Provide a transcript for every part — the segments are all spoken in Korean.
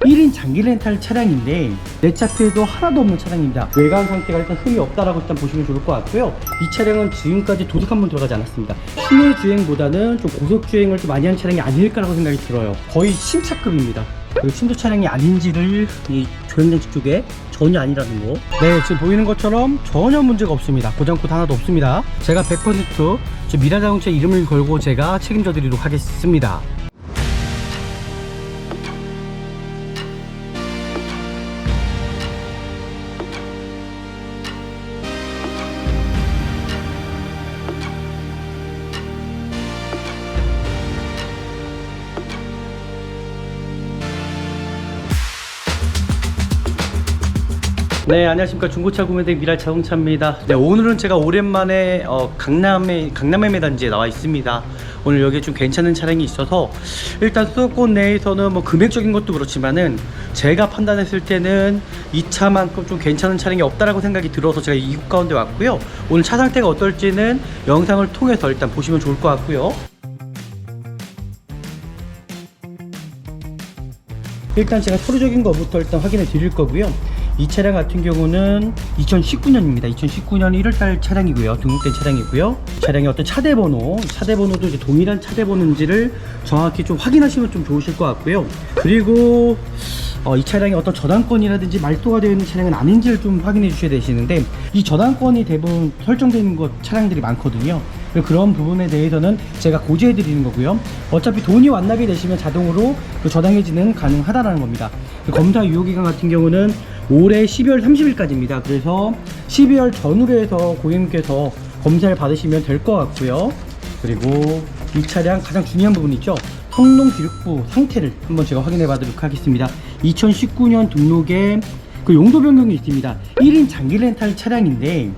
1인 장기 렌탈 차량인데 내 차표에도 하나도 없는 차량입니다. 외관 상태가 일단 흠이 없다라고 일단 보시면 좋을 것 같고요. 이 차량은 지금까지 도둑 한 번 들어가지 않았습니다. 시내 주행보다는 좀 고속 주행을 좀 많이 한 차량이 아닐까라고 생각이 들어요. 거의 신차급입니다. 그리고 신도 차량이 아닌지를 이 조향장치 쪽에 전혀 아니라는 거. 네, 지금 보이는 것처럼 전혀 문제가 없습니다. 고장코드 하나도 없습니다. 제가 100% 미라자동차 이름을 걸고 제가 책임져 드리도록 하겠습니다. 네, 안녕하십니까. 중고차 구매대 미라자동차입니다. 네, 오늘은 제가 오랜만에 강남의 매단지에 나와 있습니다. 오늘 여기에 좀 괜찮은 차량이 있어서 일단 수도권 내에서는 뭐 금액적인 것도 그렇지만은 제가 판단했을 때는 이 차만큼 좀 괜찮은 차량이 없다라고 생각이 들어서 제가 이곳 가운데 왔고요. 오늘 차 상태가 어떨지는 영상을 통해서 일단 보시면 좋을 것 같고요. 일단 제가 서류적인 것부터 일단 확인해 드릴 거고요. 이 차량 같은 경우는 2019년입니다. 2019년 1월달 차량이고요. 등록된 차량이고요. 차량의 어떤 차대번호도 이제 동일한 차대번호인지를 정확히 좀 확인하시면 좀 좋으실 것 같고요. 그리고 이 차량이 어떤 저당권이라든지 말소가 되어 있는 차량은 아닌지를 좀 확인해 주셔야 되시는데, 이 저당권이 대부분 설정되어 있는 차량들이 많거든요. 그런 부분에 대해서는 제가 고지해 드리는 거고요. 어차피 돈이 완납이 되시면 자동으로 그 저당 해지는 가능하다라는 겁니다. 검사 유효기간 같은 경우는 올해 12월 30일까지입니다. 그래서 12월 전후로 해서 고객님께서 검사를 받으시면 될 것 같고요. 그리고 이 차량 가장 중요한 부분이 있죠. 성능 기록부 상태를 한번 제가 확인해 봐도록 하겠습니다. 2019년 등록에 그 용도 변경이 있습니다. 1인 장기 렌탈 차량인데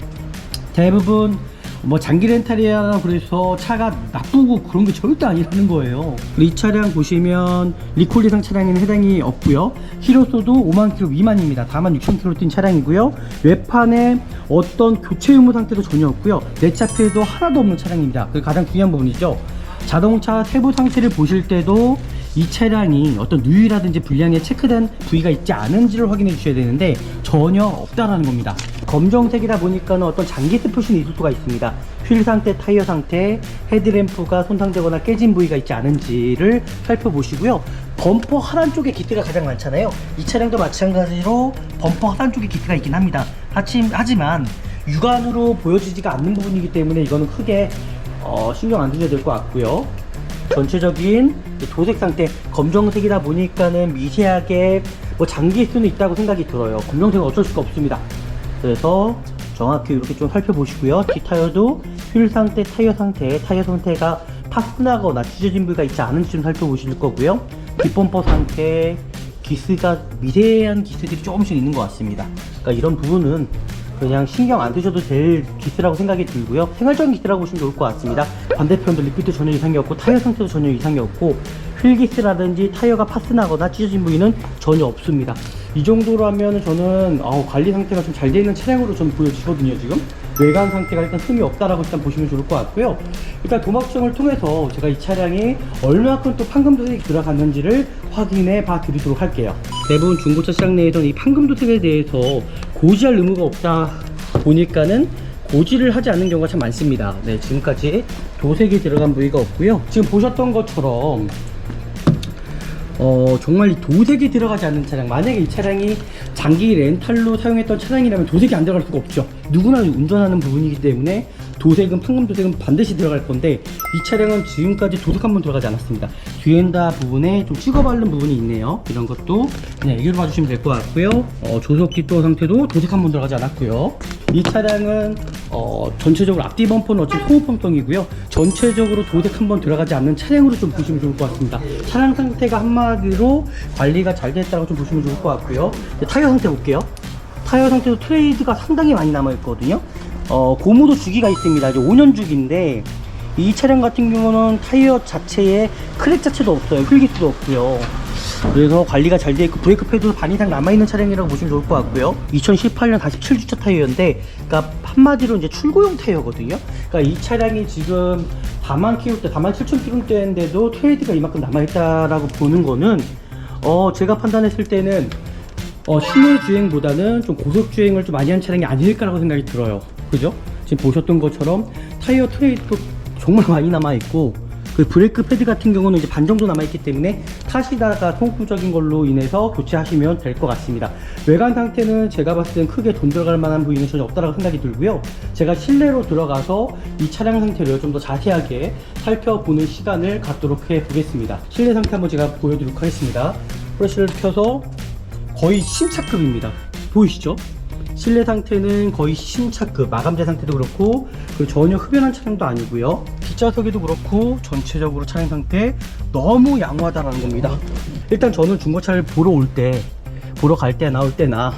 대부분 뭐 장기 렌탈이야 그래서 차가 나쁘고 그런 게 절대 아니라는 거예요. 이 차량 보시면 리콜 대상 차량에는 해당이 없고요. 키로수도 5만 킬로 미만입니다. 다만 6천 킬로 뛴 차량이고요. 외판에 어떤 교체 의무 상태도 전혀 없고요. 내 차표에도 하나도 없는 차량입니다. 그게 가장 중요한 부분이죠. 자동차 세부 상태를 보실 때도 이 차량이 어떤 누유라든지 불량에 체크된 부위가 있지 않은지를 확인해 주셔야 되는데 전혀 없다라는 겁니다. 검정색이다 보니까는 어떤 장기세 표시는 있을 수가 있습니다. 휠 상태, 타이어 상태, 헤드램프가 손상되거나 깨진 부위가 있지 않은지를 살펴보시고요. 범퍼 하단 쪽에 기트가 가장 많잖아요. 이 차량도 마찬가지로 범퍼 하단 쪽에 기트가 있긴 합니다. 하지만 육안으로 보여지지가 않는 부분이기 때문에 이거는 크게 신경 안 드셔도 될 것 같고요. 전체적인 도색 상태, 검정색이다 보니까는 미세하게 뭐 장기일 수는 있다고 생각이 들어요. 검정색은 어쩔 수가 없습니다. 그래서 정확히 이렇게 좀 살펴보시고요. 뒷타이어도 휠 상태, 타이어 상태가 파스나거나 찢어진 부위가 있지 않은지 좀 살펴보실 거고요. 뒷범퍼 상태, 기스가 미세한 기스들이 조금씩 있는 것 같습니다. 그러니까 이런 부분은 그냥 신경 안 드셔도 될 기스라고 생각이 들고요. 생활적인 기스라고 보시면 좋을 것 같습니다. 반대편도 리피트 전혀 이상이 없고 타이어 상태도 전혀 이상이 없고 휠 기스라든지 타이어가 파스나거나 찢어진 부위는 전혀 없습니다. 이 정도로 하면 저는 관리 상태가 좀 잘 되어 있는 차량으로 저는 보여지거든요. 지금 외관 상태가 일단 흠이 없다라고 일단 보시면 좋을 것 같고요. 일단 도막증을 통해서 제가 이 차량이 얼마큼 또 판금도색이 들어갔는지를 확인해 봐 드리도록 할게요. 대부분 중고차 시장 내에서는 이 판금도색에 대해서 고지할 의무가 없다 보니까는 고지를 하지 않는 경우가 참 많습니다. 네, 지금까지 도색이 들어간 부위가 없고요. 지금 보셨던 것처럼 정말 이 도색이 들어가지 않는 차량, 만약에 이 차량이 장기 렌탈로 사용했던 차량이라면 도색이 안 들어갈 수가 없죠. 누구나 운전하는 부분이기 때문에 도색은, 판금 도색은 반드시 들어갈 건데 이 차량은 지금까지 도색 한 번 들어가지 않았습니다. 뒤엔다 부분에 좀 찍어 바른 부분이 있네요. 이런 것도 그냥 애교로 봐주시면 될 것 같고요. 조속 뒷도어 상태도 도색 한 번 들어가지 않았고요. 이 차량은 전체적으로 앞뒤 범퍼는 어차피 소모품성이고요. 전체적으로 도색 한 번 들어가지 않는 차량으로 좀 보시면 좋을 것 같습니다. 차량 상태가 한마디로 관리가 잘 됐다고 좀 보시면 좋을 것 같고요. 타이어 상태 볼게요. 타이어 상태도 트레이드가 상당히 많이 남아 있거든요. 고무도 주기가 있습니다. 이제 5년 주기인데 이 차량 같은 경우는 타이어 자체에 크랙 자체도 없어요. 휠기스도 없고요. 그래서 관리가 잘 되어 있고 브레이크 패드도 반 이상 남아있는 차량이라고 보시면 좋을 것 같고요. 2018년 47주차 타이어인데, 그러니까 한마디로 이제 출고용 타이어거든요. 그러니까 이 차량이 지금 4만 킬로대, 4만 7천 킬로대인데도 트레이드가 이만큼 남아있다라고 보는 거는 제가 판단했을 때는 시내 주행보다는 좀 고속 주행을 좀 많이 한 차량이 아닐까라고 생각이 들어요. 그죠? 지금 보셨던 것처럼 타이어 트레이도 정말 많이 남아있고, 그 브레이크 패드 같은 경우는 이제 반 정도 남아있기 때문에 타시다가 소모품적인 걸로 인해서 교체하시면 될 것 같습니다. 외관 상태는 제가 봤을 땐 크게 돈 들어갈 만한 부위는 전혀 없다라고 생각이 들고요. 제가 실내로 들어가서 이 차량 상태를 좀 더 자세하게 살펴보는 시간을 갖도록 해 보겠습니다. 실내 상태 한번 제가 보여드리도록 하겠습니다. 프레쉬를 켜서 거의 신차급입니다. 보이시죠? 실내 상태는 거의 신차급, 마감재 상태도 그렇고 전혀 흡연한 차량도 아니고요. 뒷좌석에도 그렇고 전체적으로 차량 상태 너무 양호하다라는 겁니다. 일단 저는 중고차를 보러 갈 때 나올 때나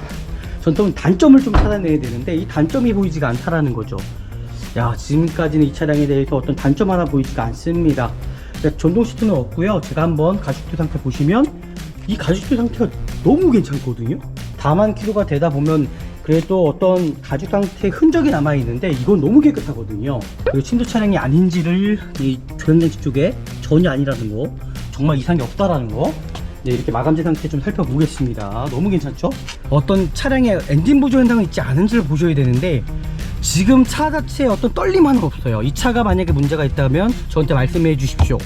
전통 단점을 좀 찾아내야 되는데 이 단점이 보이지가 않다라는 거죠. 야, 지금까지는 이 차량에 대해서 어떤 단점 하나 보이지가 않습니다. 전동 시트는 없고요. 제가 한번 가죽대 상태 보시면 이 가죽대 상태가 너무 괜찮거든요. 다만 키로가 되다 보면 그래도 어떤 가죽 상태 흔적이 남아 있는데 이건 너무 깨끗하거든요. 그리고 침수 차량이 아닌지를 이 조향장치 쪽에 전혀 아니라는 거, 정말 이상이 없다라는 거. 네, 이렇게 마감재 상태 좀 살펴보겠습니다. 너무 괜찮죠? 어떤 차량에 엔진 보조 현상이 있지 않은지를 보셔야 되는데 지금 차 자체에 어떤 떨림 하나 없어요. 이 차가 만약에 문제가 있다면 저한테 말씀해 주십시오.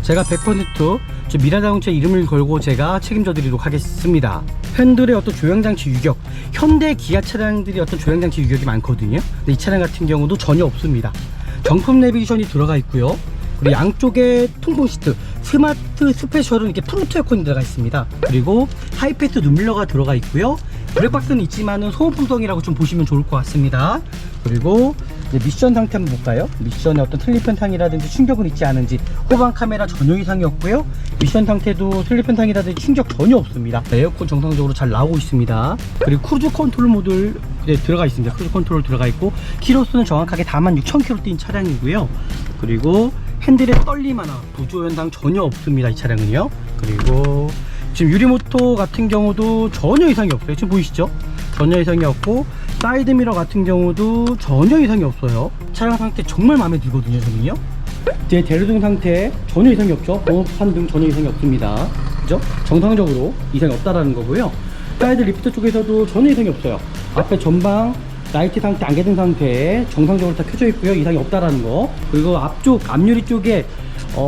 제가 100% 저 미라자동차 이름을 걸고 제가 책임져 드리도록 하겠습니다. 팬들의 어떤 조향장치 유격, 현대 기아 차량들이 어떤 조향장치 유격이 많거든요. 근데 이 차량 같은 경우도 전혀 없습니다. 정품 내비게이션이 들어가 있고요. 그리고 양쪽에 통풍 시트, 스마트 스페셜은 이렇게 프론트 에어컨이 들어가 있습니다. 그리고 하이패스 눈밀러가 들어가 있고요. 블랙박스는 있지만은 소모품성이라고 좀 보시면 좋을 것 같습니다. 그리고 이제 미션 상태 한번 볼까요? 미션에 어떤 슬립 현상이라든지 충격은 있지 않은지, 후방 카메라 전혀 이상이 없고요. 미션 상태도 슬립 현상이라든지 충격 전혀 없습니다. 에어컨 정상적으로 잘 나오고 있습니다. 그리고 크루즈 컨트롤 모듈 들어가 있습니다. 크루즈 컨트롤 들어가 있고 키로수는 정확하게 46,000km 뛴 차량이고요. 그리고 핸들에 떨림 하나, 부조 현상 전혀 없습니다. 이 차량은요. 그리고 지금 유리모터 같은 경우도 전혀 이상이 없어요. 지금 보이시죠? 전혀 이상이 없고 사이드미러 같은 경우도 전혀 이상이 없어요. 차량 상태 정말 마음에 들거든요. 저는요. 제 대로등 상태 전혀 이상이 없죠. 번호판 등 전혀 이상이 없습니다. 그죠? 정상적으로 이상이 없다라는 거고요. 사이드 리프트 쪽에서도 전혀 이상이 없어요. 앞에 전방 라이트 상태, 안개등 상태 정상적으로 다 켜져 있고요. 이상이 없다라는 거. 그리고 앞쪽 앞유리 쪽에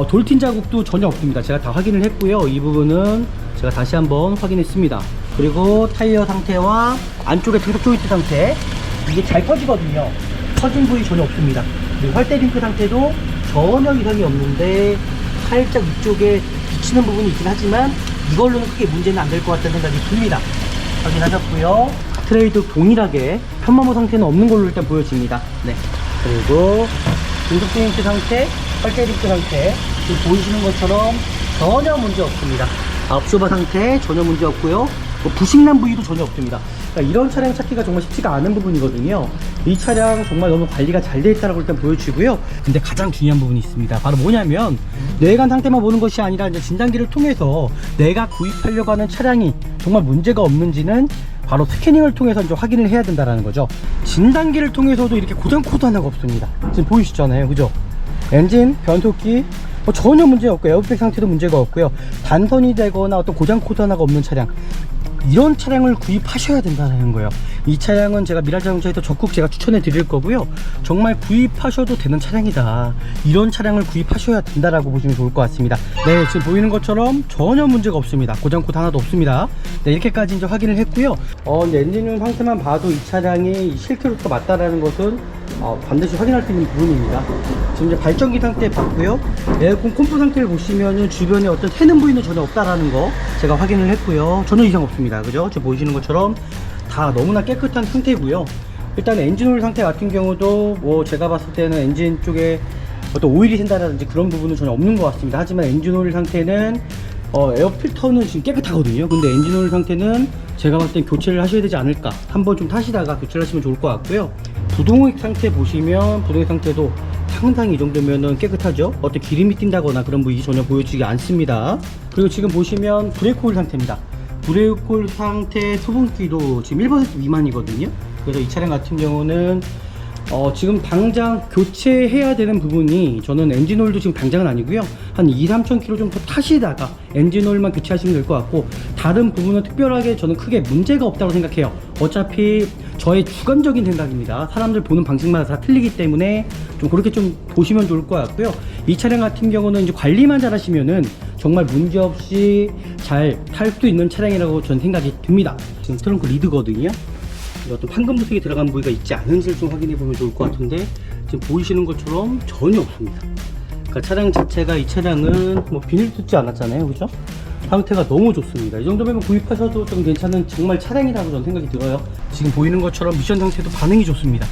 돌틴 자국도 전혀 없습니다. 제가 다 확인을 했고요. 이 부분은 제가 다시 한번 확인했습니다. 그리고 타이어 상태와 안쪽에 등속 조인트 상태, 이게 잘 퍼지거든요. 퍼진 부위 전혀 없습니다. 그리고 활대 링크 상태도 전혀 이상이 없는데 살짝 위쪽에 비치는 부분이 있긴 하지만 이걸로는 크게 문제는 안 될 것 같다는 생각이 듭니다. 확인하셨고요. 트레이도 동일하게 편마모 상태는 없는 걸로 일단 보여집니다. 네. 그리고 등속 조인트 상태, 활대 링크 상태 지금 보이시는 것처럼 전혀 문제 없습니다. 앞쇼바 상태 전혀 문제 없고요. 부식난 부위도 전혀 없습니다. 그러니까 이런 차량 찾기가 정말 쉽지가 않은 부분이거든요. 이 차량 정말 너무 관리가 잘 되어 있다고 일단 보여지고요. 근데 가장 중요한 부분이 있습니다. 바로 뭐냐면 내관 상태만 보는 것이 아니라 이제 진단기를 통해서 내가 구입하려고 하는 차량이 정말 문제가 없는지는 바로 스캐닝을 통해서 이제 확인을 해야 된다는 거죠. 진단기를 통해서도 이렇게 고장 코드 하나가 없습니다. 지금 보이시잖아요. 그죠? 엔진, 변속기 전혀 문제 없고 에어백 상태도 문제가 없고요. 단선이 되거나 어떤 고장 코드 하나가 없는 차량, 이런 차량을 구입하셔야 된다는 거예요. 이 차량은 제가 미라자동차에서 적극 제가 추천해 드릴 거고요. 정말 구입하셔도 되는 차량이다. 이런 차량을 구입하셔야 된다라고 보시면 좋을 것 같습니다. 네, 지금 보이는 것처럼 전혀 문제가 없습니다. 고장 코드 하나도 없습니다. 네, 이렇게까지 이제 확인을 했고요. 이제 엔진룸 상태만 봐도 이 차량이 실크로서 맞다라는 것은 반드시 확인할 수 있는 부분입니다. 지금 이제 발전기 상태 봤고요. 에어컨 콤프 상태를 보시면은 주변에 어떤 새는 부위는 전혀 없다라는 거 제가 확인을 했고요. 전혀 이상 없습니다. 그죠? 지금 보이시는 것처럼 다 너무나 깨끗한 상태고요. 일단 엔진오일 상태 같은 경우도 뭐 제가 봤을 때는 엔진 쪽에 어떤 오일이 샌다라든지 그런 부분은 전혀 없는 것 같습니다. 하지만 엔진오일 상태는 에어 필터는 지금 깨끗하거든요. 근데 엔진오일 상태는 제가 봤을 땐 교체를 하셔야 되지 않을까. 한번 좀 타시다가 교체를 하시면 좋을 것 같고요. 부동액 상태 보시면 부동액 상태도 상당히 이 정도면은 깨끗하죠. 어떤 기름이 뛴다거나 그런 부위 전혀 보여지지 않습니다. 그리고 지금 보시면 브레이크 오일 상태입니다. 브레이크 오일 상태 수분기도 지금 1% 미만이거든요. 그래서 이 차량 같은 경우는 지금 당장 교체해야 되는 부분이, 저는 엔진오일도 지금 당장은 아니고요, 한 2-3,000km 정도 타시다가 엔진오일만 교체하시면 될 것 같고, 다른 부분은 특별하게 저는 크게 문제가 없다고 생각해요. 어차피 저의 주관적인 생각입니다. 사람들 보는 방식마다 다 틀리기 때문에 좀 그렇게 좀 보시면 좋을 것 같고요. 이 차량 같은 경우는 이제 관리만 잘 하시면은 정말 문제없이 잘 탈 수 있는 차량이라고 저는 생각이 듭니다. 지금 트렁크 리드거든요. 어떤 판금부색이 들어간 부위가 있지 않은지를 좀 확인해 보면 좋을 것 같은데, 지금 보이시는 것처럼 전혀 없습니다. 그러니까 차량 자체가, 이 차량은 뭐 비닐 뜯지 않았잖아요, 그죠? 상태가 너무 좋습니다. 이 정도면 구입하셔도 좀 괜찮은 정말 차량이라고 저는 생각이 들어요. 지금 보이는 것처럼 미션 상태도 반응이 좋습니다.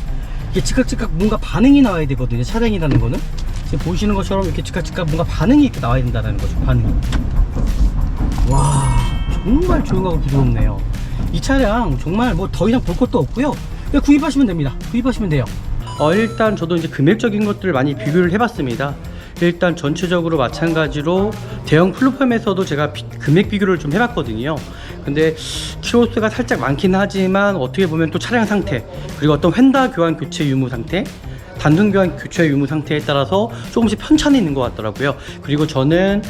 이게 즉각 뭔가 반응이 나와야 되거든요, 차량이라는 거는. 지금 보이시는 것처럼 이렇게 즉각 뭔가 반응이 이렇게 나와야 된다는 거죠, 반응이. 와, 정말 조용하고 부드럽네요. 이 차량 정말 뭐 더 이상 볼 것도 없고요, 그냥 구입하시면 됩니다. 구입하시면 돼요. 일단 저도 이제 금액적인 것들을 많이 비교를 해봤습니다. 일단 전체적으로 마찬가지로 대형 플랫폼에서도 제가 금액 비교를 좀 해봤거든요. 근데 키로수가 살짝 많긴 하지만 어떻게 보면 또 차량 상태, 그리고 어떤 휀다 교환 교체 유무 상태, 단순 교환 교체 유무 상태에 따라서 조금씩 편차는 있는 것 같더라고요. 그리고 저는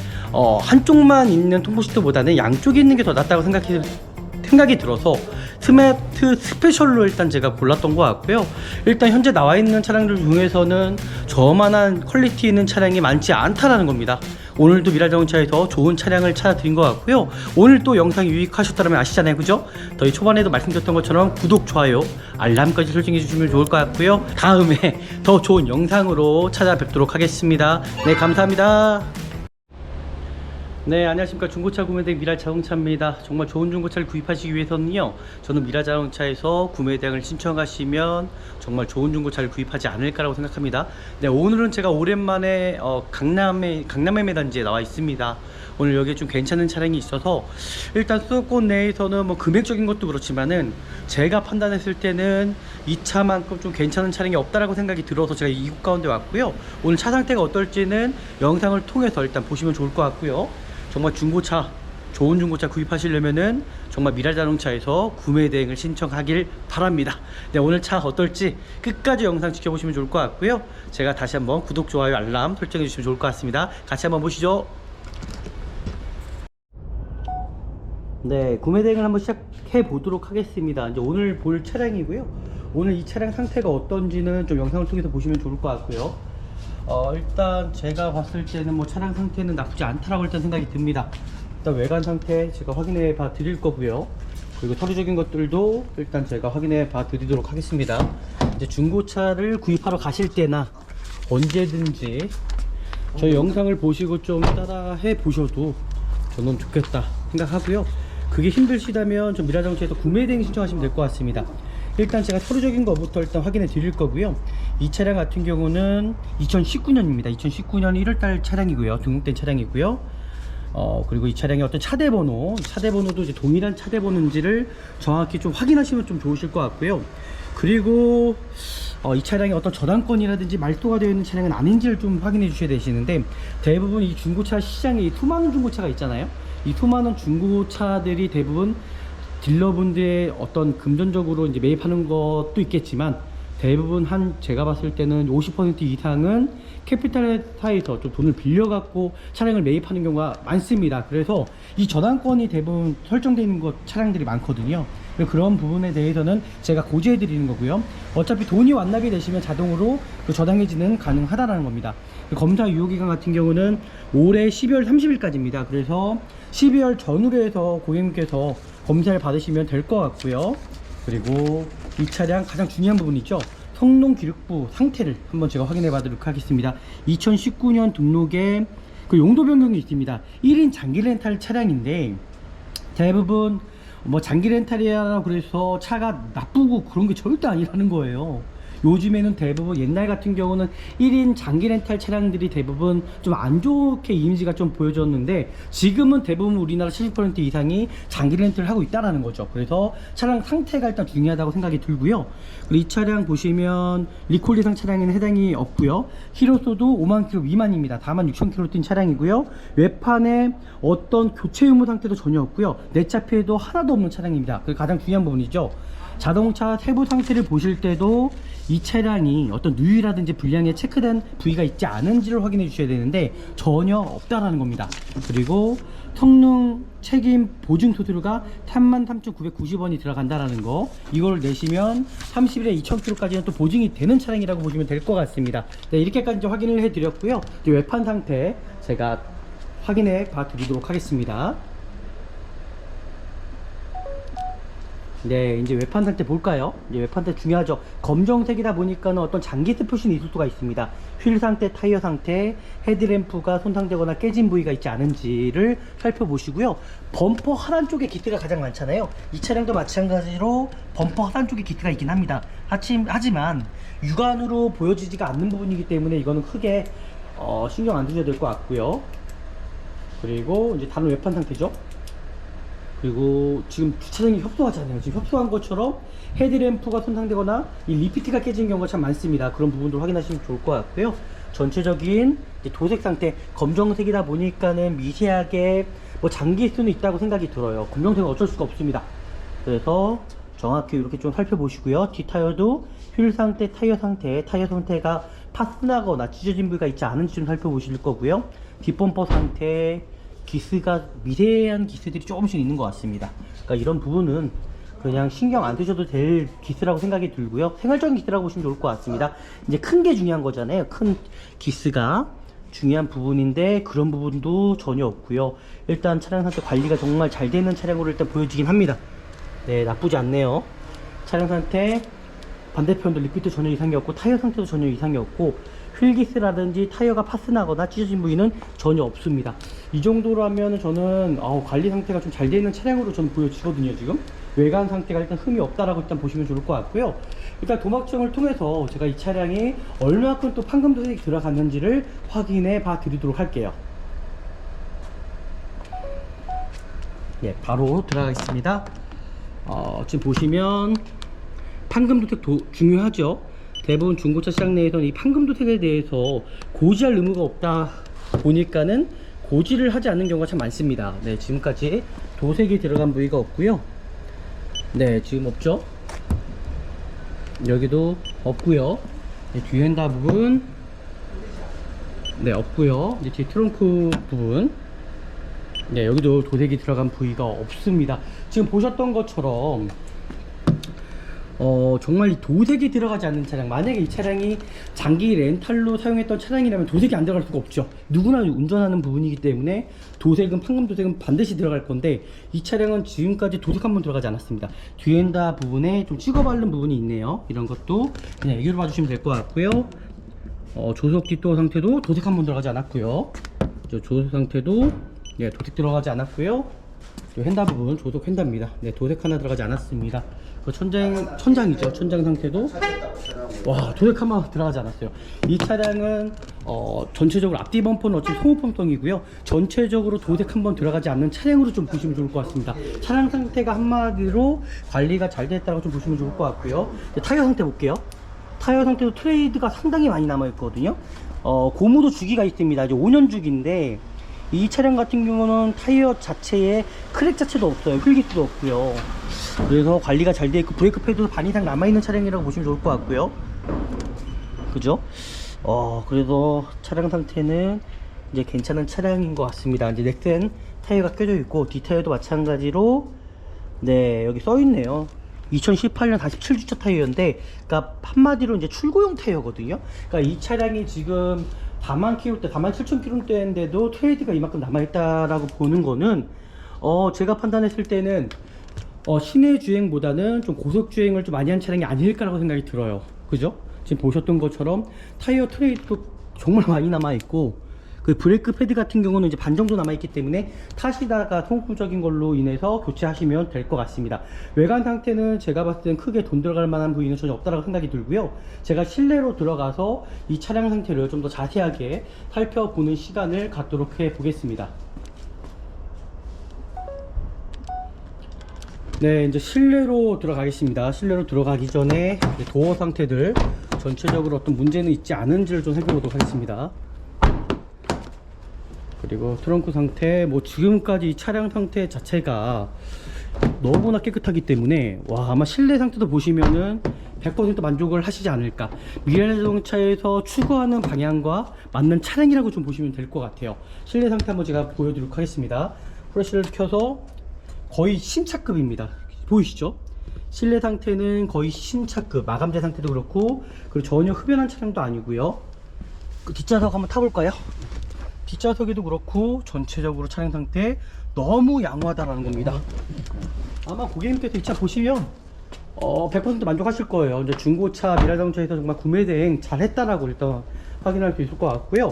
한쪽만 있는 통보시트보다는 양쪽에 있는 게 더 낫다고 생각이 들어서 스마트 스페셜로 일단 제가 골랐던 것 같고요. 일단 현재 나와 있는 차량들 중에서는 저만한 퀄리티 있는 차량이 많지 않다라는 겁니다. 오늘도 미라자동차에서 좋은 차량을 찾아드린 것 같고요. 오늘 또 영상 유익하셨다면 아시잖아요, 그죠? 저희 초반에도 말씀드렸던 것처럼 구독, 좋아요, 알람까지 설정해 주시면 좋을 것 같고요. 다음에 더 좋은 영상으로 찾아뵙도록 하겠습니다. 네, 감사합니다. 네, 안녕하십니까. 중고차 구매대행 미라자동차입니다. 정말 좋은 중고차를 구입하시기 위해서는요, 저는 미라자동차에서 구매대행을 신청하시면 정말 좋은 중고차를 구입하지 않을까라고 생각합니다. 네, 오늘은 제가 오랜만에 강남의 매단지에 나와 있습니다. 오늘 여기에 좀 괜찮은 차량이 있어서, 일단 수도권 내에서는 뭐 금액적인 것도 그렇지만은 제가 판단했을 때는 이 차만큼 좀 괜찮은 차량이 없다라고 생각이 들어서 제가 이곳 가운데 왔고요. 오늘 차 상태가 어떨지는 영상을 통해서 일단 보시면 좋을 것 같고요. 정말 중고차, 좋은 중고차 구입하시려면은 정말 미라자동차에서 구매 대행을 신청하길 바랍니다. 네, 오늘 차 어떨지 끝까지 영상 지켜보시면 좋을 것 같고요. 제가 다시 한번 구독, 좋아요, 알람 설정해 주시면 좋을 것 같습니다. 같이 한번 보시죠. 네, 구매 대행을 한번 시작해 보도록 하겠습니다. 이제 오늘 볼 차량이고요. 오늘 이 차량 상태가 어떤지는 좀 영상을 통해서 보시면 좋을 것 같고요. 일단 제가 봤을 때는 뭐 차량 상태는 나쁘지 않다라고 일단 생각이 듭니다. 일단 외관 상태 제가 확인해 봐 드릴 거고요. 그리고 서류적인 것들도 일단 제가 확인해 봐 드리도록 하겠습니다. 이제 중고차를 구입하러 가실 때나 언제든지 저희 영상을 보시고 좀 따라해 보셔도 저는 좋겠다 생각하고요. 그게 힘드시다면 좀 미라자동차에서 구매 대행 신청하시면 될 것 같습니다. 일단 제가 서류적인 거부터 일단 확인해 드릴 거고요. 이 차량 같은 경우는 2019년입니다. 2019년 1월달 차량이고요. 등록된 차량이고요. 그리고 이 차량의 어떤 차대번호도 이제 동일한 차대번호인지를 정확히 좀 확인하시면 좀 좋으실 것 같고요. 그리고 이 차량의 어떤 저당권이라든지 말소가 되어 있는 차량은 아닌지를 좀 확인해 주셔야 되시는데, 대부분 이 중고차 시장에 이 수많은 중고차가 있잖아요. 이 수많은 중고차들이 대부분 딜러분들의 어떤 금전적으로 이제 매입하는 것도 있겠지만, 대부분 제가 봤을 때는 50% 이상은 캐피탈사에서 좀 돈을 빌려갖고 차량을 매입하는 경우가 많습니다. 그래서 이 저당권이 대부분 설정되어 있는 차량들이 많거든요. 그런 부분에 대해서는 제가 고지해 드리는 거고요. 어차피 돈이 완납이 되시면 자동으로 그 저당해지는 가능하다라는 겁니다. 검사 유효기간 같은 경우는 올해 12월 30일까지입니다. 그래서 12월 전후로 해서 고객님께서 검사를 받으시면 될 것 같고요. 그리고 이 차량 가장 중요한 부분 있죠, 성능 기록부 상태를 한번 제가 확인해 봐도록 하겠습니다. 2019년 등록에 그 용도 변경이 있습니다. 1인 장기 렌탈 차량인데, 대부분 뭐 장기 렌탈이라고 그래서 차가 나쁘고 그런 게 절대 아니라는 거예요. 요즘에는 대부분 옛날 같은 경우는 1인 장기 렌탈 차량들이 대부분 좀 안 좋게 이미지가 좀 보여졌는데, 지금은 대부분 우리나라 70% 이상이 장기 렌트를 하고 있다라는 거죠. 그래서 차량 상태가 일단 중요하다고 생각이 들고요. 그리고 이 차량 보시면 리콜 대상 차량에는 해당이 없고요. 키로수도 5만 킬로 미만입니다. 다만 6천 킬로 뛴 차량이고요. 외판에 어떤 교체 유무 상태도 전혀 없고요. 내차 피해도 하나도 없는 차량입니다. 그게 가장 중요한 부분이죠. 자동차 세부 상태를 보실 때도 이 차량이 어떤 누유라든지 불량에 체크된 부위가 있지 않은지를 확인해 주셔야 되는데 전혀 없다라는 겁니다. 그리고 성능 책임 보증 토트루가 33,990원이 들어간다라는 거, 이걸 내시면 30일에 2,000km까지는 또 보증이 되는 차량이라고 보시면 될 것 같습니다. 네, 이렇게까지 이제 확인을 해 드렸고요. 외판 상태 제가 확인해 봐 드리도록 하겠습니다. 네, 이제 외판 상태 볼까요? 이제 외판 상태 중요하죠. 검정색이다 보니까는 어떤 장기스 표시는 있을 수가 있습니다. 휠 상태, 타이어 상태, 헤드램프가 손상되거나 깨진 부위가 있지 않은지를 살펴보시고요. 범퍼 하단 쪽에 기트가 가장 많잖아요. 이 차량도 마찬가지로 범퍼 하단 쪽에 기트가 있긴 합니다. 하지만 육안으로 보여지지가 않는 부분이기 때문에 이거는 크게 신경 안 드셔도 될 것 같고요. 그리고 이제 다른 외판 상태죠. 그리고 지금 주차장이 협소하잖아요. 지금 협소한 것처럼 헤드램프가 손상되거나 이 리피트가 깨진 경우가 참 많습니다. 그런 부분도 확인하시면 좋을 것 같고요. 전체적인 도색 상태, 검정색이다 보니까는 미세하게 뭐 장기일 수는 있다고 생각이 들어요. 검정색은 어쩔 수가 없습니다. 그래서 정확히 이렇게 좀 살펴보시고요. 뒷타이어도 휠 상태, 타이어 상태가 파스나거나 찢어진 부위가 있지 않은지 좀 살펴보실 거고요. 뒷범퍼 상태, 기스가 미세한 기스들이 조금씩 있는 것 같습니다. 그러니까 이런 부분은 그냥 신경 안 쓰셔도 될 기스라고 생각이 들고요. 생활적인 기스라고 보시면 좋을 것 같습니다. 이제 큰 게 중요한 거잖아요. 큰 기스가 중요한 부분인데 그런 부분도 전혀 없고요. 일단 차량 상태 관리가 정말 잘 되는 차량으로 일단 보여지긴 합니다. 네, 나쁘지 않네요. 차량 상태 반대편도 리피트 전혀 이상이 없고 타이어 상태도 전혀 이상이 없고 휠기스라든지 타이어가 파스나거나 찢어진 부위는 전혀 없습니다. 이 정도라면 저는 관리 상태가 좀 잘 되어 있는 차량으로 저는 보여지거든요. 지금 외관 상태가 일단 흠이 없다라고 일단 보시면 좋을 것 같고요. 일단 도막청을 통해서 제가 이 차량이 얼마큼 또 판금도색이 들어갔는지를 확인해 봐 드리도록 할게요. 네, 바로 들어가겠습니다. 지금 보시면 판금도색 중요하죠. 대부분 중고차 시장 내에서는 이 판금도색에 대해서 고지할 의무가 없다 보니까는 고지를 하지 않는 경우가 참 많습니다. 네, 지금까지 도색이 들어간 부위가 없고요. 네, 지금 없죠. 여기도 없고요. 네, 뒤 핸다 부분 네, 없고요. 이제 뒤 트렁크 부분 네, 여기도 도색이 들어간 부위가 없습니다. 지금 보셨던 것처럼 정말 이 도색이 들어가지 않는 차량, 만약에 이 차량이 장기 렌탈로 사용했던 차량이라면 도색이 안 들어갈 수가 없죠. 누구나 운전하는 부분이기 때문에 도색은, 판금 도색은 반드시 들어갈 건데 이 차량은 지금까지 도색 한번 들어가지 않았습니다. 뒤엔다 부분에 좀 찍어 바른 부분이 있네요. 이런 것도 그냥 애교로 봐주시면 될 것 같고요. 조속 뒷도어 상태도 도색 한번 들어가지 않았고요. 조속 상태도 네, 도색 들어가지 않았고요. 핸다 부분 조속 핸다입니다. 네, 도색 하나 들어가지 않았습니다. 천장이죠. 천장 상태도 와, 도색 하나 들어가지 않았어요. 이 차량은 전체적으로 앞뒤 범퍼는 어차피 소모품성이고요. 전체적으로 도색 한번 들어가지 않는 차량으로 좀 보시면 좋을 것 같습니다. 차량 상태가 한마디로 관리가 잘 됐다고 좀 보시면 좋을 것 같고요. 타이어 상태 볼게요. 타이어 상태도 트레이드가 상당히 많이 남아 있거든요. 고무도 주기가 있습니다. 이제 5년 주기인데 이 차량 같은 경우는 타이어 자체에 크랙 자체도 없어요. 휠기스도 없고요. 그래서 관리가 잘 되어 있고 브레이크 패드도 반 이상 남아있는 차량이라고 보시면 좋을 것 같고요. 그죠? 그래서 차량 상태는 이제 괜찮은 차량인 것 같습니다. 이제 넥센 타이어가 껴져 있고 뒷타이어도 마찬가지로 네, 여기 써 있네요. 2018년 47주차 타이어인데, 그러니까 한마디로 이제 출고용 타이어거든요. 그러니까 이 차량이 지금 47,000km대인데도 트레이드가 이만큼 남아있다라고 보는 거는 제가 판단했을 때는 시내 주행보다는 좀 고속 주행을 좀 많이 한 차량이 아닐까라고 생각이 들어요. 그죠? 지금 보셨던 것처럼 타이어 트레이드도 정말 많이 남아있고, 그 브레이크 패드 같은 경우는 이제 반 정도 남아있기 때문에 타시다가 소모품적인 걸로 인해서 교체하시면 될 것 같습니다. 외관 상태는 제가 봤을 때는 크게 돈 들어갈 만한 부위는 전혀 없다라고 생각이 들고요. 제가 실내로 들어가서 이 차량 상태를 좀 더 자세하게 살펴보는 시간을 갖도록 해 보겠습니다. 네, 이제 실내로 들어가겠습니다. 실내로 들어가기 전에 도어 상태들 전체적으로 어떤 문제는 있지 않은지를 좀 살펴보도록 하겠습니다. 그리고 트렁크 상태, 뭐 지금까지 이 차량 상태 자체가 너무나 깨끗하기 때문에 와, 아마 실내 상태도 보시면은 100% 만족을 하시지 않을까. 미래자동차에서 추구하는 방향과 맞는 차량이라고 좀 보시면 될 것 같아요. 실내 상태 한번 제가 보여드리도록 하겠습니다. 프레쉬를 켜서 거의 신차급입니다. 보이시죠? 실내 상태는 거의 신차급, 마감재 상태도 그렇고, 그리고 전혀 흡연한 차량도 아니고요. 그 뒷좌석 한번 타볼까요? 뒷좌석에도 그렇고 전체적으로 차량 상태 너무 양호하다라는 겁니다. 아마 고객님께서 이 차 보시면 100% 만족하실 거예요. 이제 중고차 미래자동차에서 정말 구매 대행 잘 했다라고 일단 확인할 수 있을 것 같고요.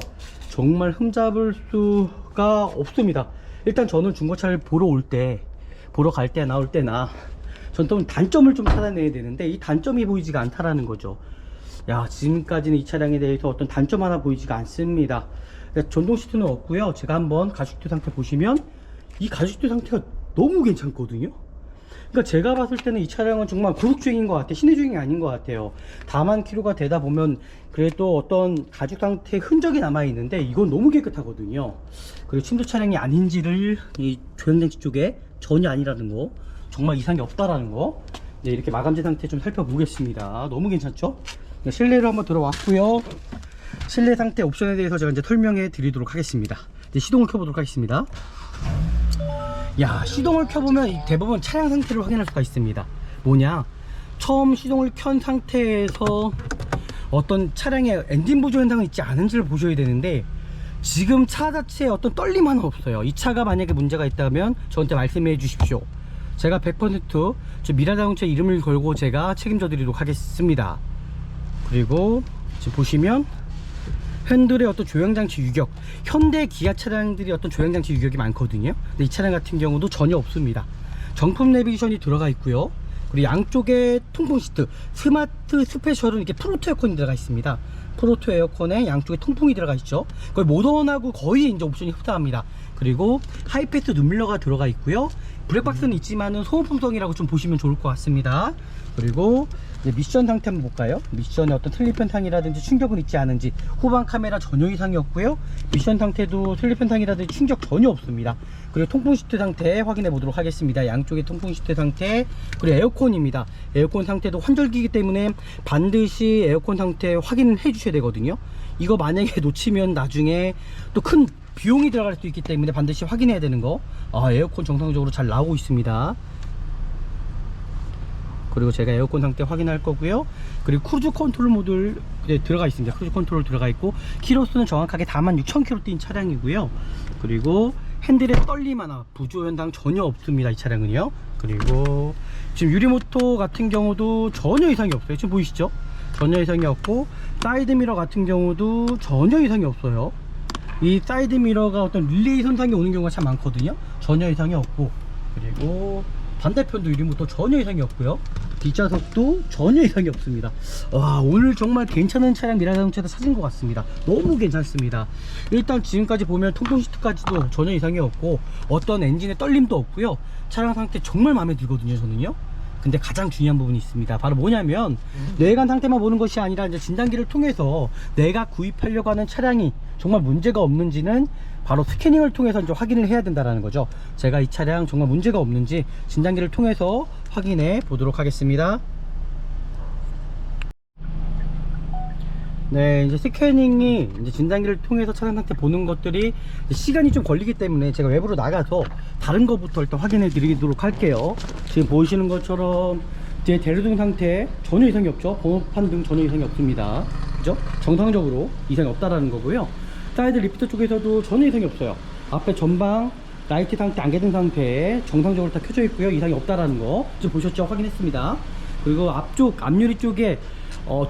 정말 흠잡을 수가 없습니다. 일단 저는 중고차를 보러 갈 때 나올 때나 전 단점을 좀 찾아내야 되는데 이 단점이 보이지가 않다라는 거죠. 야, 지금까지는 이 차량에 대해서 어떤 단점 하나 보이지가 않습니다. 전동 시트는 없고요. 제가 한번 가죽 시트 상태 보시면 이 가죽 시트 상태가 너무 괜찮거든요. 그러니까 제가 봤을 때는 이 차량은 정말 고속주행인 것 같아요. 시내주행이 아닌 것 같아요. 다만 킬로가 되다 보면 그래도 어떤 가죽 상태의 흔적이 남아 있는데 이건 너무 깨끗하거든요. 그리고 침수 차량이 아닌지를 이 조향장치 쪽에 전혀 아니라는 거, 정말 이상이 없다라는 거. 네, 이렇게 마감재 상태 좀 살펴보겠습니다. 너무 괜찮죠? 네, 실내로 한번 들어왔고요. 실내 상태 옵션에 대해서 제가 이제 설명해 드리도록 하겠습니다. 이제 시동을 켜보도록 하겠습니다. 야, 시동을 켜보면 대부분 차량 상태를 확인할 수가 있습니다. 뭐냐, 처음 시동을 켠 상태에서 어떤 차량의 엔진 보조 현상은 있지 않은지를 보셔야 되는데 지금 차 자체에 어떤 떨림 하나 없어요. 이 차가 만약에 문제가 있다면 저한테 말씀해 주십시오. 제가 100% 저 미래자동차 이름을 걸고 제가 책임져 드리도록 하겠습니다. 그리고 지금 보시면 핸들의 어떤 조향장치 유격, 현대 기아 차량들이 어떤 조향장치 유격이 많거든요. 근데 이 차량 같은 경우도 전혀 없습니다. 정품 내비게이션이 들어가 있고요. 그리고 양쪽에 통풍 시트, 스마트 스페셜은 이렇게 프로토 에어컨이 들어가 있습니다. 프로토 에어컨에 양쪽에 통풍이 들어가 있죠. 거의 모던하고 거의 이제 옵션이 흡사합니다. 그리고 하이패스 눈밀러가 들어가 있고요. 블랙박스는 있지만은 소모품성이라고 좀 보시면 좋을 것 같습니다. 그리고 미션 상태 한번 볼까요? 미션에 어떤 슬립 현상이라든지 충격은 있지 않은지, 후방 카메라 전혀 이상이 없고요. 미션 상태도 슬립 현상이라든지 충격 전혀 없습니다. 그리고 통풍 시트 상태 확인해 보도록 하겠습니다. 양쪽의 통풍 시트 상태, 그리고 에어컨입니다. 에어컨 상태도 환절기이기 때문에 반드시 에어컨 상태 확인을 해 주셔야 되거든요. 이거 만약에 놓치면 나중에 또 큰 비용이 들어갈 수 있기 때문에 반드시 확인해야 되는 거. 에어컨 정상적으로 잘 나오고 있습니다. 그리고 제가 에어컨 상태 확인할 거고요. 그리고 크루즈 컨트롤 모듈 들어가 있습니다. 크루즈 컨트롤 들어가 있고, 키로수는 정확하게 46,000km 뛴 차량이고요. 그리고 핸들에 떨림 하나, 부조 현상 전혀 없습니다. 이 차량은요. 그리고 지금 유리모터 같은 경우도 전혀 이상이 없어요. 지금 보이시죠? 전혀 이상이 없고, 사이드미러 같은 경우도 전혀 이상이 없어요. 이 사이드미러가 어떤 릴레이 손상이 오는 경우가 참 많거든요. 전혀 이상이 없고, 그리고 반대편도 유리모터 전혀 이상이 없고요. 뒷좌석도 전혀 이상이 없습니다. 와, 오늘 정말 괜찮은 차량 미래자동차에서 찾은 것 같습니다. 너무 괜찮습니다. 일단 지금까지 보면 통풍 시트까지도 전혀 이상이 없고 어떤 엔진의 떨림도 없고요. 차량 상태 정말 마음에 들거든요, 저는요. 근데 가장 중요한 부분이 있습니다. 바로 뭐냐면 내관 상태만 보는 것이 아니라 이제 진단기를 통해서 내가 구입하려고 하는 차량이 정말 문제가 없는지는 바로 스캐닝을 통해서 이제 확인을 해야 된다는 거죠. 제가 이 차량 정말 문제가 없는지 진단기를 통해서 확인해 보도록 하겠습니다. 네, 이제 스캐닝이 이제 진단기를 통해서 차량 상태 보는 것들이 시간이 좀 걸리기 때문에 제가 외부로 나가서 다른 것부터 일단 확인해 드리도록 할게요. 지금 보시는 것처럼 제 대류등 상태 전혀 이상이 없죠. 번호판 등 전혀 이상이 없습니다. 그죠? 정상적으로 이상이 없다라는 거고요. 사이드 리프트 쪽에서도 전혀 이상이 없어요. 앞에 전방 라이트 상태, 안개등 상태 정상적으로 다 켜져 있고요. 이상이 없다라는 거 지금 보셨죠? 확인했습니다. 그리고 앞쪽 앞유리 쪽에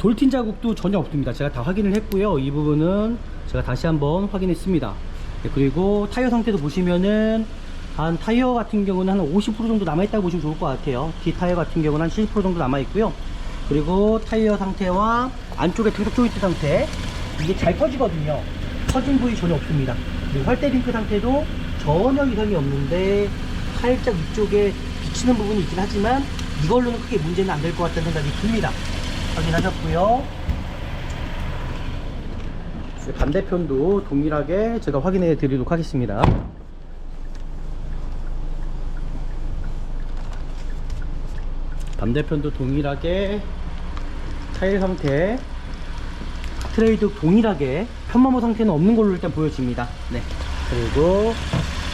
돌틴 자국도 전혀 없습니다. 제가 다 확인을 했고요. 이 부분은 제가 다시 한번 확인했습니다. 네, 그리고 타이어 상태도 보시면은 한 타이어 같은 경우는 한 50% 정도 남아있다고 보시면 좋을 것 같아요. 뒤 타이어 같은 경우는 한 70% 정도 남아있고요. 그리고 타이어 상태와 안쪽에 등속 조이스 상태 이게 잘 퍼지거든요. 퍼진 부위 전혀 없습니다. 그리고 활대 링크 상태도 전혀 이상이 없는데 살짝 위쪽에 비치는 부분이 있긴 하지만 이걸로는 크게 문제는 안 될 것 같다는 생각이 듭니다. 확인하셨고요. 반대편도 동일하게 제가 확인해 드리도록 하겠습니다. 반대편도 동일하게 타일 상태, 트레이도 동일하게 편마모 상태는 없는 걸로 일단 보여집니다. 네. 그리고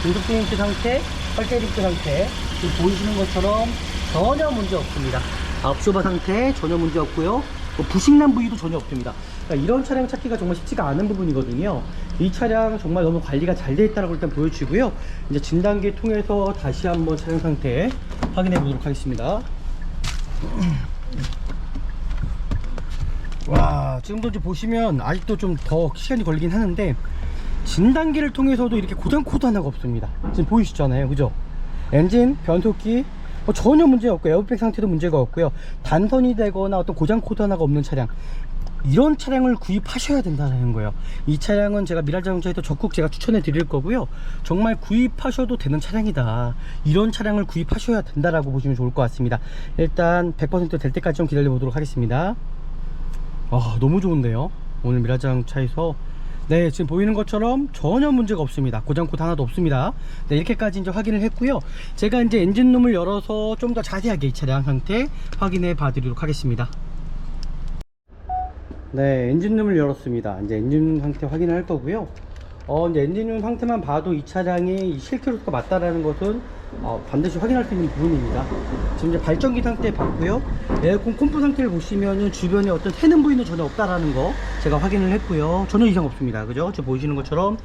중속진 링크 상태, 빨대 링크 상태, 지금 보이시는 것처럼 전혀 문제 없습니다. 압수바 상태 전혀 문제 없고요. 부식난 부위도 전혀 없습니다. 그러니까 이런 차량 찾기가 정말 쉽지가 않은 부분이거든요. 이 차량 정말 너무 관리가 잘 되어 있다고 일단 보여주고요. 이제 진단기 통해서 다시 한번 차량 상태 확인해 보도록 하겠습니다. 와, 지금도 이제 보시면 아직도 좀 더 시간이 걸리긴 하는데 진단기를 통해서도 이렇게 고장 코드 하나가 없습니다. 지금 보이시잖아요, 그죠? 엔진, 변속기 전혀 문제 없고 에어백 상태도 문제가 없고요. 단선이 되거나 어떤 고장 코드 하나가 없는 차량, 이런 차량을 구입하셔야 된다는 거예요. 이 차량은 제가 미랄자동차에서 적극 제가 추천해 드릴 거고요. 정말 구입하셔도 되는 차량이다, 이런 차량을 구입하셔야 된다라고 보시면 좋을 것 같습니다. 일단 100% 될 때까지 좀 기다려 보도록 하겠습니다. 너무 좋은데요, 오늘 미랄자동차에서. 네, 지금 보이는 것처럼 전혀 문제가 없습니다. 고장코드 하나도 없습니다. 네, 이렇게까지 이제 확인을 했고요. 제가 이제 엔진룸을 열어서 좀 더 자세하게 이 차량 상태 확인해 봐드리도록 하겠습니다. 네, 엔진룸을 열었습니다. 이제 엔진 상태 확인을 할 거고요. 이제 엔진룸 상태만 봐도 이 차량이 실키로수가 맞다라는 것은 반드시 확인할 수 있는 부분입니다. 지금 이제 발전기 상태 봤고요. 에어컨 콤프 상태를 보시면은 주변에 어떤 새는 부위는 전혀 없다라는 거 제가 확인을 했고요. 전혀 이상 없습니다. 그죠? 지금 보시는 것처럼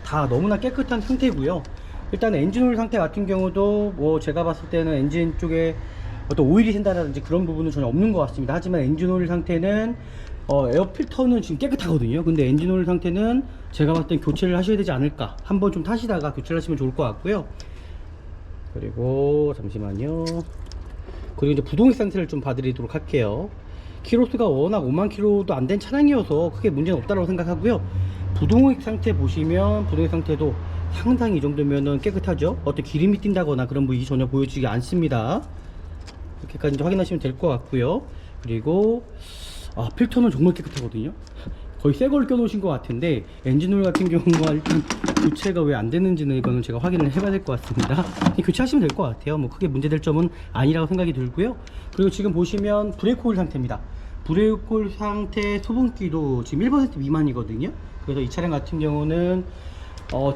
다 너무나 깨끗한 상태고요. 일단 엔진오일 상태 같은 경우도 뭐 제가 봤을 때는 엔진 쪽에 어떤 오일이 샌다라든지 그런 부분은 전혀 없는 것 같습니다. 하지만 엔진오일 상태는 에어 필터는 지금 깨끗하거든요. 근데 엔진오일 상태는 제가 봤을 땐 교체를 하셔야 되지 않을까, 한번 좀 타시다가 교체를 하시면 좋을 것 같고요. 그리고 잠시만요. 그리고 이제 부동액 상태를 좀 봐드리도록 할게요. 키로수가 워낙 5만 킬로도 안 된 차량이어서 크게 문제는 없다고 생각하고요. 부동액 상태 보시면 부동액 상태도 상당히 이 정도면은 깨끗하죠. 어떤 기름이 뛴다거나 그런 부위 전혀 보여지지 않습니다. 이렇게까지 이제 확인하시면 될 것 같고요. 그리고 필터는 정말 깨끗하거든요. 거의 새 걸 껴놓으신 것 같은데 엔진오일 같은 경우가 일단 교체가 왜 안 되는지는 이거는 제가 확인을 해봐야 될 것 같습니다. 교체하시면 될 것 같아요. 뭐 크게 문제될 점은 아니라고 생각이 들고요. 그리고 지금 보시면 브레이크 오일 상태입니다. 브레이크 오일 상태 수분기도 지금 1% 미만이거든요. 그래서 이 차량 같은 경우는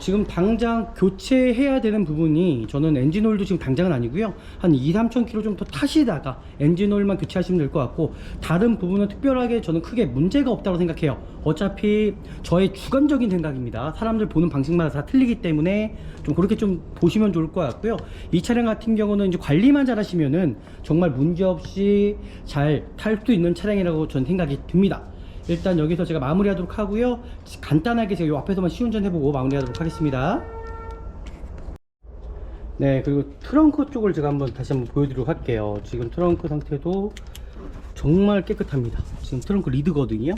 지금 당장 교체해야 되는 부분이, 저는 엔진오일도 지금 당장은 아니고요, 한 2-3,000km 좀 더 타시다가 엔진오일만 교체하시면 될 것 같고, 다른 부분은 특별하게 저는 크게 문제가 없다고 생각해요. 어차피 저의 주관적인 생각입니다. 사람들 보는 방식마다 다 틀리기 때문에 좀 그렇게 좀 보시면 좋을 것 같고요. 이 차량 같은 경우는 이제 관리만 잘 하시면은 정말 문제없이 잘 탈 수 있는 차량이라고 저는 생각이 듭니다. 일단 여기서 제가 마무리하도록 하고요. 간단하게 제가 이 앞에서만 시운전 해보고 마무리하도록 하겠습니다. 네, 그리고 트렁크 쪽을 제가 다시 한번 보여드리도록 할게요. 지금 트렁크 상태도 정말 깨끗합니다. 지금 트렁크 리드거든요.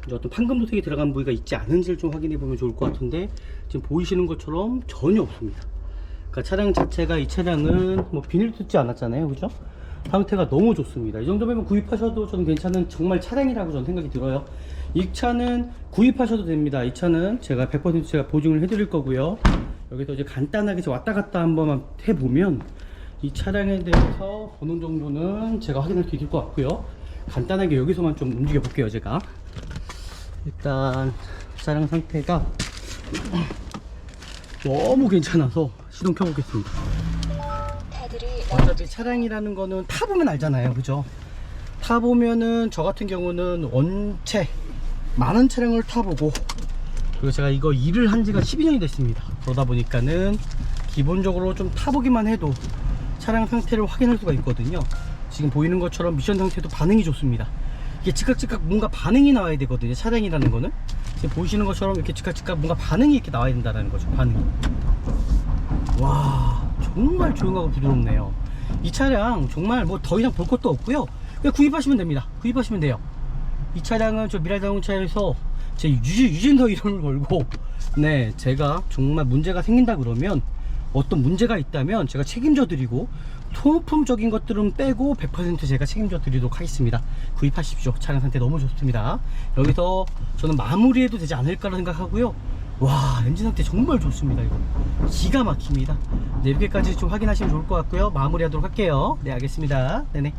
이제 어떤 판금 도색이 들어간 부위가 있지 않은지를 좀 확인해 보면 좋을 것 같은데, 지금 보이시는 것처럼 전혀 없습니다. 그러니까 차량 자체가, 이 차량은 뭐 비닐도 뜯지 않았잖아요, 그죠? 상태가 너무 좋습니다. 이 정도면 구입하셔도 저는 괜찮은 정말 차량이라고 저는 생각이 들어요. 이 차는 구입하셔도 됩니다. 이 차는 제가 100% 제가 보증을 해드릴 거고요. 여기서 이제 간단하게 왔다 갔다 한번 해보면 이 차량에 대해서 어느 정도는 제가 확인할 수 있을 것 같고요. 간단하게 여기서만 좀 움직여 볼게요. 제가 일단 차량 상태가 너무 괜찮아서 시동 켜보겠습니다. 어차피 차량이라는 거는 타보면 알잖아요, 그죠? 타보면은, 저 같은 경우는 원체 많은 차량을 타보고, 그리고 제가 이거 일을 한 지가 12년이 됐습니다. 그러다 보니까는 기본적으로 좀 타보기만 해도 차량 상태를 확인할 수가 있거든요. 지금 보이는 것처럼 미션 상태도 반응이 좋습니다. 이게 즉각 뭔가 반응이 나와야 되거든요, 차량이라는 거는. 지금 보이시는 것처럼 이렇게 즉각 뭔가 반응이 이렇게 나와야 된다는 거죠. 반응이. 와, 정말 조용하고 부드럽네요. 이 차량 정말 뭐 더 이상 볼 것도 없고요. 그냥 구입하시면 됩니다. 구입하시면 돼요. 이 차량은 저 미랄자동차에서 제 유진서 이름을 걸고, 네, 제가 정말 문제가 생긴다 그러면, 어떤 문제가 있다면 제가 책임져 드리고, 소모품적인 것들은 빼고 100% 제가 책임져 드리도록 하겠습니다. 구입하십시오. 차량 상태 너무 좋습니다. 여기서 저는 마무리해도 되지 않을까라 생각하고요. 와, 엔진 상태 정말 좋습니다. 이거 기가 막힙니다. 네, 이렇게까지 좀 확인하시면 좋을 것 같고요. 마무리하도록 할게요. 네, 알겠습니다. 네네.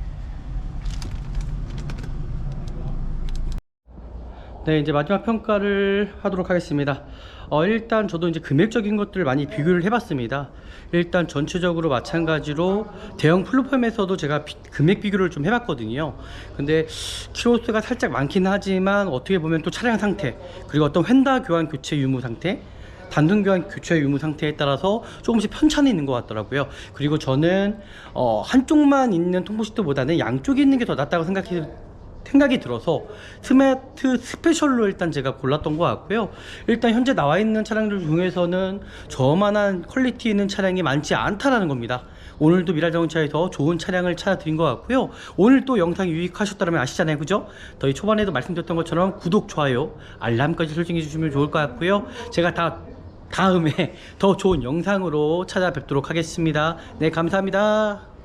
네, 이제 마지막 평가를 하도록 하겠습니다. 일단 저도 이제 금액적인 것들을 많이 비교를 해봤습니다. 일단 전체적으로 마찬가지로 대형 플랫폼에서도 제가 금액 비교를 좀 해봤거든요. 근데 키로수가 살짝 많긴 하지만 어떻게 보면 또 차량 상태, 그리고 어떤 휀다 교환 교체 유무 상태, 단등 교환 교체 유무 상태에 따라서 조금씩 편차는 있는 것 같더라고요. 그리고 저는 한쪽만 있는 통보시트보다는 양쪽에 있는 게 더 낫다고 생각이 들어서 스마트 스페셜로 일단 제가 골랐던 것 같고요. 일단 현재 나와 있는 차량들 중에서는 저만한 퀄리티 있는 차량이 많지 않다라는 겁니다. 오늘도 미라자동차에서 좋은 차량을 찾아드린 것 같고요. 오늘 또 영상이 유익하셨다면 아시잖아요, 그죠? 저희 초반에도 말씀드렸던 것처럼 구독, 좋아요, 알람까지 설정해 주시면 좋을 것 같고요. 제가 다음에 더 좋은 영상으로 찾아뵙도록 하겠습니다. 네, 감사합니다.